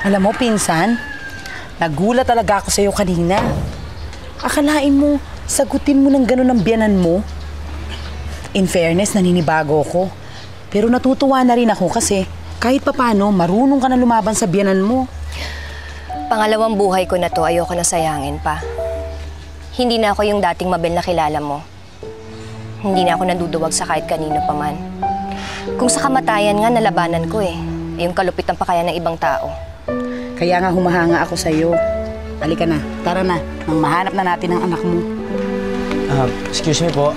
Alam mo, pinsan, nagulat talaga ako sa'yo kanina. Akalain mo, sagutin mo ng gano'n ang biyanan mo. In fairness, naninibago ako. Pero natutuwa na rin ako kasi kahit papano, marunong ka na lumaban sa biyanan mo. Pangalawang buhay ko na to, ayoko na sayangin pa. Hindi na ako yung dating Mabel na kilala mo. Hindi na ako nanduduwag sa kahit kanino pa man. Kung sa kamatayan nga, nalabanan ko eh. Yung kalupitan pa kaya ng ibang tao. Kaya nga humahanga ako sa'yo. Halika na, tara na, nang mahanap na natin ang anak mo. Excuse me po.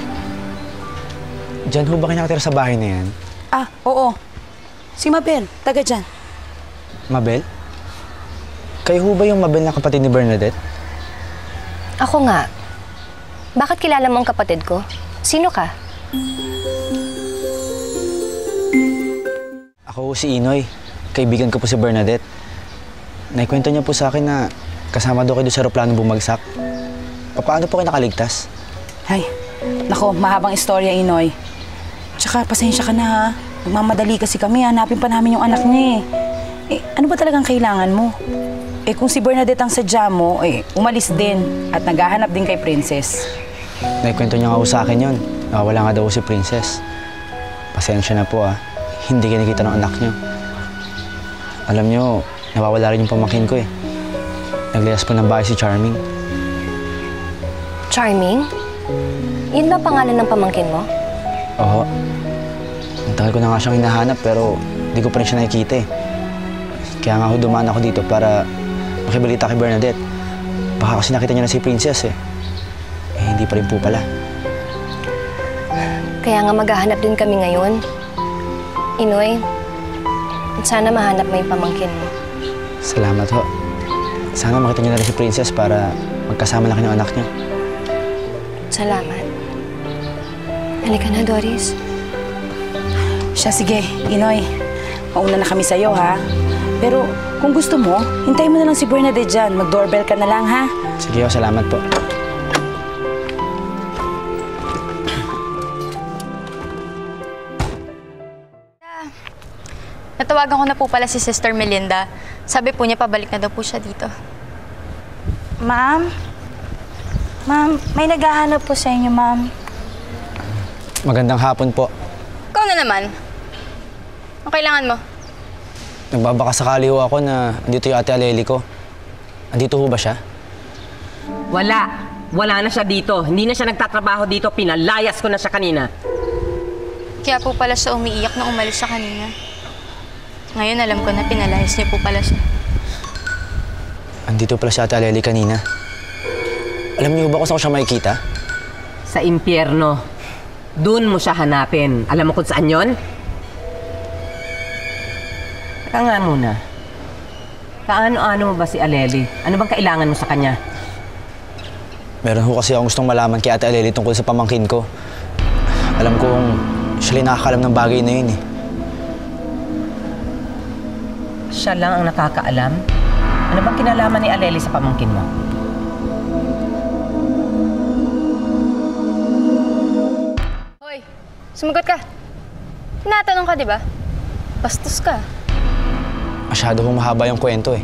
Diyan ho ba kayo nakatira sa bahay na yan? Oo. Si Mabel, taga dyan. Mabel? Kayo ho ba yung Mabel na kapatid ni Bernadette? Ako nga. Bakit kilala mo ang kapatid ko? Sino ka? Ako si Inoy. Kaibigan ko po si Bernadette. Naikwento niya po sa akin na kasama daw kayo doon sa aeroplano bumagsak. Paano po kayo nakaligtas? Ay, nako, mahabang istorya, Inoy. Tsaka, pasensya ka na ha. Nagmamadali kasi kami, hanapin pa namin yung anak niya eh. Ano ba talagang kailangan mo? Kung si Bernadette ang sadya mo, umalis din at naghahanap din kay Princess. Naikwento niya nga po sa akin yun. Wala nga daw si Princess. Pasensya na po Hindi kinikita ng anak niyo. Alam niyo, nawawala rin yung pamangkin ko eh. Naglayas po ng bahay si Charming. Charming? Yun ba pangalan ng pamangkin mo? Oo. Ang tagal ko na nga siyang hinahanap pero di ko pa rin siya nakikita eh. Kaya nga dumaan ako dito para makibalita kay Bernadette. Baka kasi nakita niya na si Princess eh. Hindi pa rin po pala. Kaya nga maghahanap din kami ngayon. Inoy, sana mahanap mo yung pamangkin mo. Salamat ho. Sana makita niyo na rin si Princess para magkasama na kayo ng anak niyo. Salamat. Halika na, Doris. Siya, sige, Inoy. Mauna na kami sa'yo, ha? Pero kung gusto mo, hintayin mo na lang si Bernadette dyan. Mag-doorbell ka na lang, ha? Sige ho, salamat po. Natawagan ko na po pala si Sister Melinda. Sabi po niya pabalik na daw po siya dito. Ma'am? Ma'am, may naghahanap po sa inyo, ma'am. Magandang hapon po. Ikaw na naman. Ang kailangan mo? Nagbabakasakali ho ako na andito yung ate Aleli ko. Andito ho ba siya? Wala. Wala na siya dito. Hindi na siya nagtatrabaho dito. Pinalayas ko na siya kanina. Kaya po pala siya umiiyak nung umalis siya kanina. Ngayon alam ko na pinalayas niya po pala siya. Andito pala si ate Aleli kanina. Alam niyo ba kung saan ko siya makikita? Sa impyerno. Doon mo siya hanapin. Alam mo kung saan yon? Teka nga muna. Kaano-ano mo ba si Aleli? Ano bang kailangan mo sa kanya? Meron ho kasi akong gustong malaman kay ate Aleli tungkol sa pamangkin ko. Alam kong siya lang nakakaalam ng bagay na yun eh. Siya lang ang nakakaalam? Ano bang kinalaman ni Aleli sa pamangkin mo? Hoy, sumagot ka. Tinatanong ka, di ba? Bastos ka. Masyado hong mahaba yung kwento eh.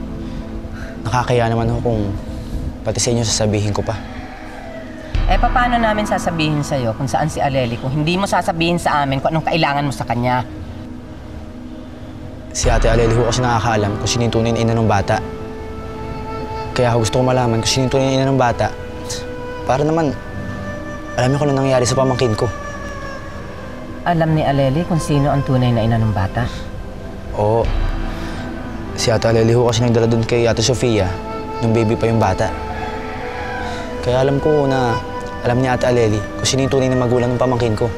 Nakakaya naman ho kung pati sa inyo sasabihin ko pa. Paano namin sasabihin sa'yo kung saan si Aleli kung hindi mo sasabihin sa amin kung anong kailangan mo sa kanya? Si ate Aleli ho kasi nakakaalam kung sino yung tunay na ina ng bata. Kaya gusto ko malaman kung sino yung tunay na ina ng bata. Para naman, alam niyo kung ano nangyari sa pamangkin ko. Alam ni Aleli kung sino ang tunay na ina ng bata? Oo. Si ate Aleli ho kasi nagdala doon kay ate Sofia nung baby pa yung bata. Kaya alam ko na alam ni ate Aleli kung sino yung tunay na magulang ng pamangkin ko.